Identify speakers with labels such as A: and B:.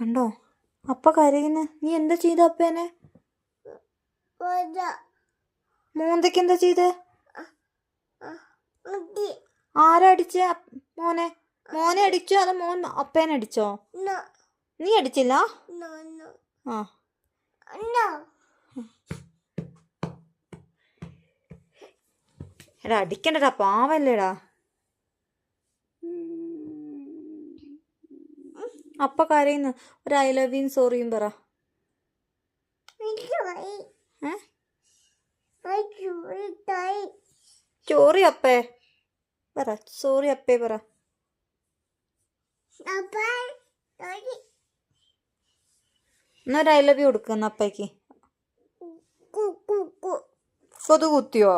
A: കണ്ടോ അപ്പ കരയുന്നു. നീ എന്താ ചെയ്ത അപ്പേനെ? മോന്തയ്ക്ക് എന്താ ചെയ്ത്? ആരാ അടിച്ച മോനെ? മോനെ അടിച്ചോ അതോ മോൻ അപ്പേനെ അടിച്ചോ? നീ അടിച്ചില്ല? ആ എടാ അടിക്കണ്ടടാ, പാവല്ലേടാ. അപ്പ കരയുന്നു. ഒരു ഐ ലവ് യു സോറിയും പറ. സോറി അപ്പേ പറ. സോറി അപ്പേ പറ. എന്നൊരു ഐ ലവ് യു കൊടുക്കുന്ന അപ്പയ്ക്ക്. കൊതു കുത്തിയോ?